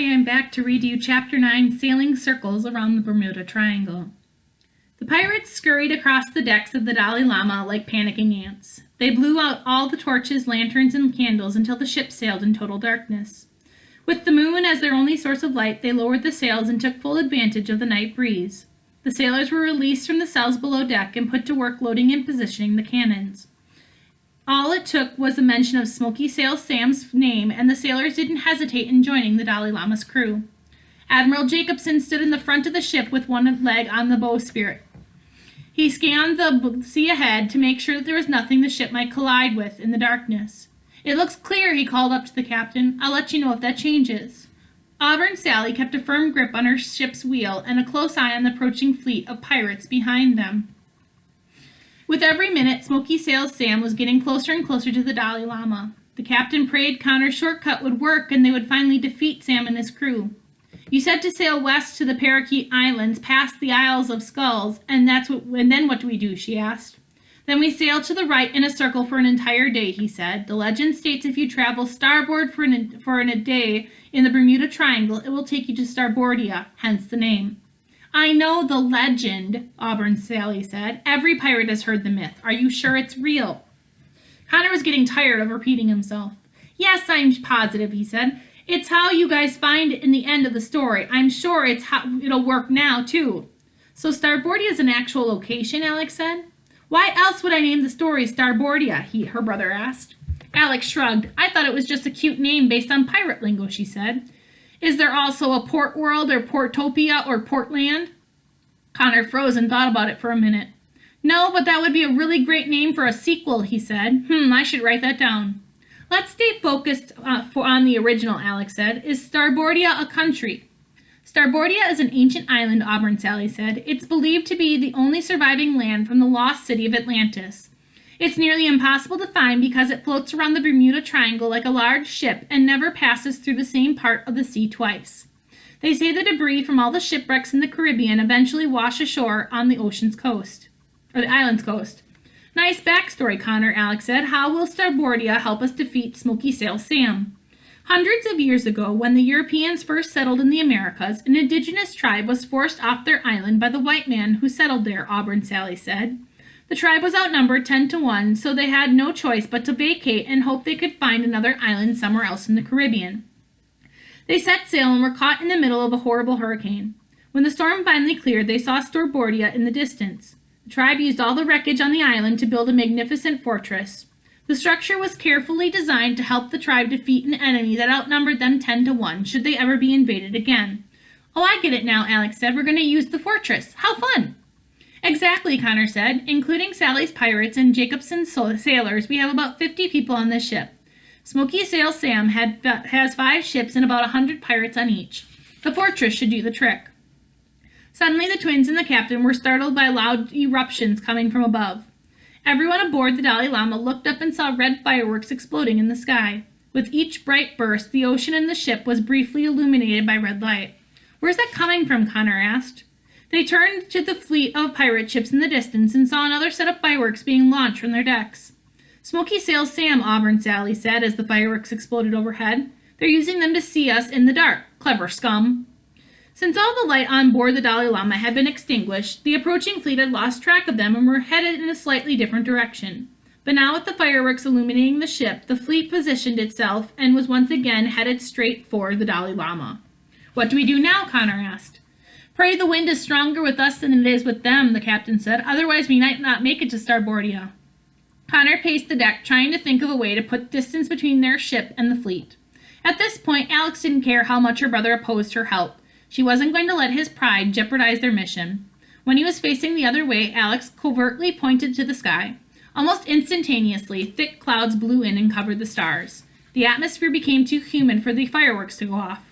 am back to read you Chapter 9, Sailing Circles Around the Bermuda Triangle. The pirates scurried across the decks of the Dolly Llama like panicking ants. They blew out all the torches, lanterns, and candles until the ship sailed in total darkness. With the moon as their only source of light, they lowered the sails and took full advantage of the night breeze. The sailors were released from the cells below deck and put to work loading and positioning the cannons. All it took was a mention of Smoky-Sails Sam's name, and the sailors didn't hesitate in joining the Dolly Llama's crew. Admiral Jacobson stood in the front of the ship with one leg on the bowsprit. He scanned the sea ahead to make sure that there was nothing the ship might collide with in the darkness. "It looks clear," he called up to the captain. "I'll let you know if that changes." Auburn Sally kept a firm grip on her ship's wheel and a close eye on the approaching fleet of pirates behind them. With every minute, Smoky-Sails Sam was getting closer and closer to the Dolly Llama. The captain prayed Connor's shortcut would work and they would finally defeat Sam and his crew. "You said to sail west to the Parakeet Islands, past the Isles of Skulls, and then what do we do?" she asked. "Then we sail to the right in a circle for an entire day," he said. "The legend states if you travel starboard for a day in the Bermuda Triangle, it will take you to Starboardia, hence the name." "I know the legend," Auburn Sally said. "Every pirate has heard the myth. Are you sure it's real?" Connor was getting tired of repeating himself. "Yes, I'm positive," he said. "It's how you guys find it in the end of the story. I'm sure it's how it'll work now, too." "So Starboardia is an actual location?" Alex said. "Why else would I name the story Starboardia?" her brother asked. Alex shrugged. "I thought it was just a cute name based on pirate lingo," she said. "Is there also a Port World or Portopia or Portland?" Connor froze and thought about it for a minute. "No, but that would be a really great name for a sequel," he said. I should write that down." "Let's stay focused on the original," Alex said. "Is Starboardia a country?" "Starboardia is an ancient island," Auburn Sally said. "It's believed to be the only surviving land from the lost city of Atlantis. It's nearly impossible to find because it floats around the Bermuda Triangle like a large ship and never passes through the same part of the sea twice. They say the debris from all the shipwrecks in the Caribbean eventually wash ashore on the ocean's coast, or the island's coast." "Nice backstory, Connor," Alex said. "How will Starboardia help us defeat Smoky-Sails Sam?" "Hundreds of years ago, when the Europeans first settled in the Americas, an indigenous tribe was forced off their island by the white man who settled there," Auburn Sally said. "The tribe was outnumbered 10-1, so they had no choice but to vacate and hope they could find another island somewhere else in the Caribbean. They set sail and were caught in the middle of a horrible hurricane. When the storm finally cleared, they saw Starboardia in the distance. The tribe used all the wreckage on the island to build a magnificent fortress. The structure was carefully designed to help the tribe defeat an enemy that outnumbered them 10-1 should they ever be invaded again." "Oh, I get it now," Alex said. "We're going to use the fortress. How fun!" "Exactly," Connor said. "Including Sally's pirates and Jacobson's sailors, we have about 50 people on this ship. Smoky-Sails Sam has 5 ships and about 100 pirates on each. The fortress should do the trick." Suddenly, the twins and the captain were startled by loud eruptions coming from above. Everyone aboard the Dolly Llama looked up and saw red fireworks exploding in the sky. With each bright burst, the ocean and the ship was briefly illuminated by red light. "Where's that coming from?" Connor asked. They turned to the fleet of pirate ships in the distance and saw another set of fireworks being launched from their decks. "Smoky-Sails Sam," Auburn Sally said as the fireworks exploded overhead. "They're using them to see us in the dark. Clever scum." Since all the light on board the Dolly Llama had been extinguished, the approaching fleet had lost track of them and were headed in a slightly different direction. But now with the fireworks illuminating the ship, the fleet positioned itself and was once again headed straight for the Dolly Llama. "What do we do now?" Connor asked. "Pray the wind is stronger with us than it is with them," the captain said. "Otherwise we might not make it to Starboardia." Connor paced the deck, trying to think of a way to put distance between their ship and the fleet. At this point, Alex didn't care how much her brother opposed her help. She wasn't going to let his pride jeopardize their mission. When he was facing the other way, Alex covertly pointed to the sky. Almost instantaneously, thick clouds blew in and covered the stars. The atmosphere became too humid for the fireworks to go off.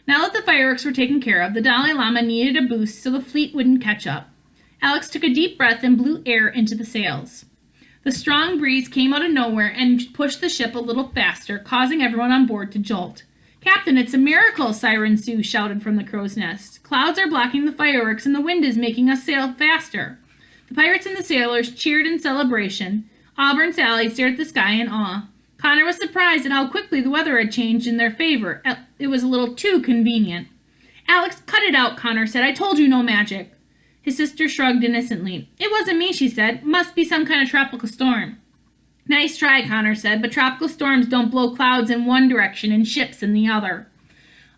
Now that the fireworks were taken care of, the Dolly Llama needed a boost so the fleet wouldn't catch up. Alex took a deep breath and blew air into the sails. The strong breeze came out of nowhere and pushed the ship a little faster, causing everyone on board to jolt. "Captain, it's a miracle," Siren Sue shouted from the crow's nest. "Clouds are blocking the fireworks and the wind is making us sail faster." The pirates and the sailors cheered in celebration. Auburn Sally stared at the sky in awe. Connor was surprised at how quickly the weather had changed in their favor, it was a little too convenient. Alex, cut it out, Connor said. I told you no magic. His sister shrugged innocently. It wasn't me, she said. Must be some kind of tropical storm. Nice try, Connor said, but tropical storms don't blow clouds in one direction and ships in the other.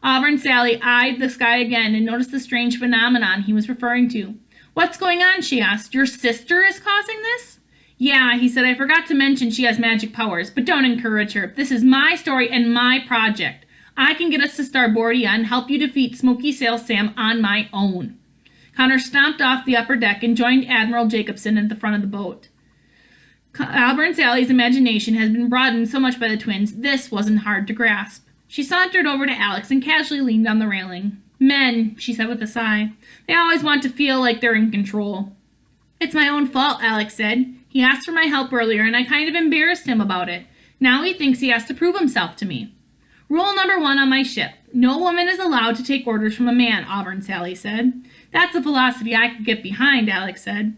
Auburn Sally eyed the sky again and noticed the strange phenomenon he was referring to. What's going on, she asked. Your sister is causing this? Yeah, he said, I forgot to mention she has magic powers, but don't encourage her. This is my story and my project. I can get us to Starboardia and help you defeat Smoky-Sails Sam on my own. Connor stomped off the upper deck and joined Admiral Jacobson at the front of the boat. Auburn Sally's imagination had been broadened so much by the twins, this wasn't hard to grasp. She sauntered over to Alex and casually leaned on the railing. Men, she said with a sigh. They always want to feel like they're in control. It's my own fault, Alex said. He asked for my help earlier and I kind of embarrassed him about it. Now he thinks he has to prove himself to me. Rule number 1 on my ship. No woman is allowed to take orders from a man, Auburn Sally said. That's a philosophy I could get behind, Alex said.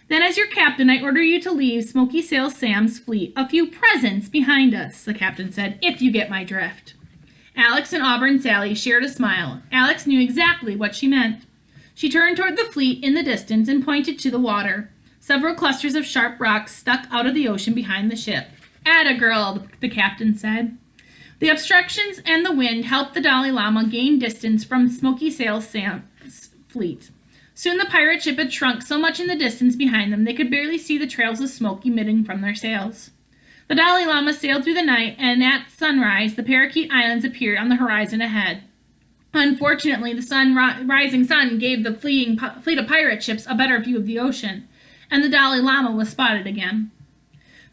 Then as your captain, I order you to leave Smoky-Sails Sam's fleet a few presents behind us, the captain said, if you get my drift. Alex and Auburn Sally shared a smile. Alex knew exactly what she meant. She turned toward the fleet in the distance and pointed to the water. Several clusters of sharp rocks stuck out of the ocean behind the ship. Atta girl, the captain said. The obstructions and the wind helped the Dolly Llama gain distance from Smoky-Sails Sam's fleet. Soon the pirate ship had shrunk so much in the distance behind them they could barely see the trails of smoke emitting from their sails. The Dolly Llama sailed through the night, and at sunrise, the Parakeet Islands appeared on the horizon ahead. Unfortunately, the rising sun gave the fleet of pirate ships a better view of the ocean, and the Dolly Llama was spotted again.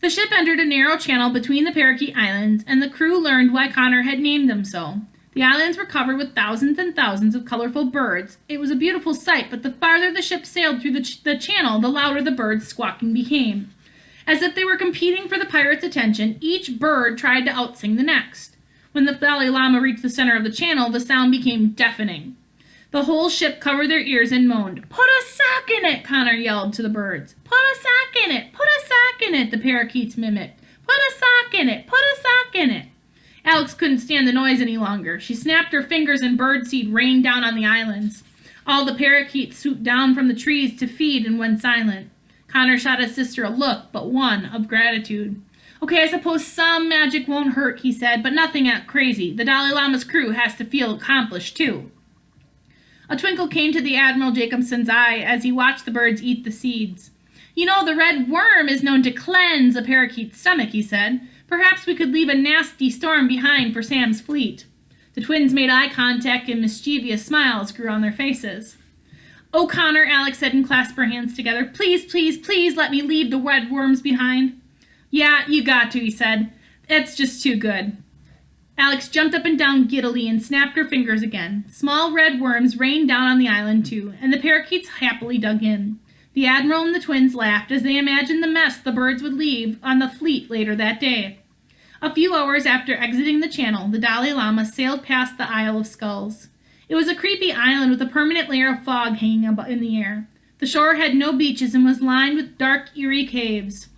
The ship entered a narrow channel between the Parakeet Islands, and the crew learned why Connor had named them so. The islands were covered with thousands and thousands of colorful birds. It was a beautiful sight, but the farther the ship sailed through the channel, the louder the birds' squawking became. As if they were competing for the pirates' attention, each bird tried to outsing the next. When the Dolly Llama reached the center of the channel, the sound became deafening. The whole ship covered their ears and moaned. Put a sock in it, Connor yelled to the birds. Put a sock in it, put a sock in it, the parakeets mimicked. Put a sock in it, put a sock in it. Alex couldn't stand the noise any longer. She snapped her fingers and birdseed rained down on the islands. All the parakeets swooped down from the trees to feed and went silent. Connor shot his sister a look, but one of gratitude. Okay, I suppose some magic won't hurt, he said, but nothing crazy. The Dolly Llama's crew has to feel accomplished, too. A twinkle came to the Admiral Jacobson's eye as he watched the birds eat the seeds. You know, the red worm is known to cleanse a parakeet's stomach, he said. Perhaps we could leave a nasty storm behind for Sam's fleet. The twins made eye contact and mischievous smiles grew on their faces. Oh, Connor, Alex said and clasped her hands together. Please, please, please let me leave the red worms behind. Yeah, you got to, he said. It's just too good. Alex jumped up and down giddily and snapped her fingers again. Small red worms rained down on the island, too, and the parakeets happily dug in. The Admiral and the twins laughed as they imagined the mess the birds would leave on the fleet later that day. A few hours after exiting the channel, the Dolly Llama sailed past the Isle of Skulls. It was a creepy island with a permanent layer of fog hanging in the air. The shore had no beaches and was lined with dark, eerie caves.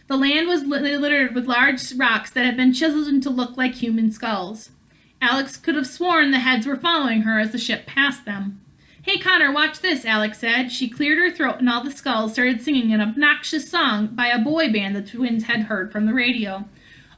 The land was littered with large rocks that had been chiseled to look like human skulls. Alex could have sworn the heads were following her as the ship passed them. Hey, Connor, watch this, Alex said. She cleared her throat and all the skulls started singing an obnoxious song by a boy band the twins had heard from the radio.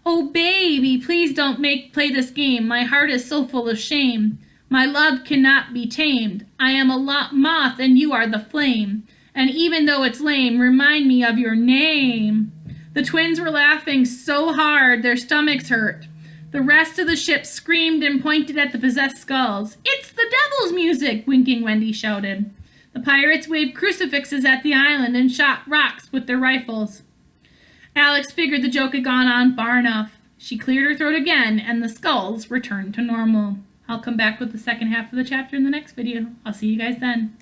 Oh, baby, please don't play this game. My heart is so full of shame. My love cannot be tamed. I am a moth and you are the flame. And even though it's lame, remind me of your name. The twins were laughing so hard their stomachs hurt. The rest of the ship screamed and pointed at the possessed skulls. It's the devil's music, Winking Wendy shouted. The pirates waved crucifixes at the island and shot rocks with their rifles. Alex figured the joke had gone on far enough. She cleared her throat again, and the skulls returned to normal. I'll come back with the second half of the chapter in the next video. I'll see you guys then.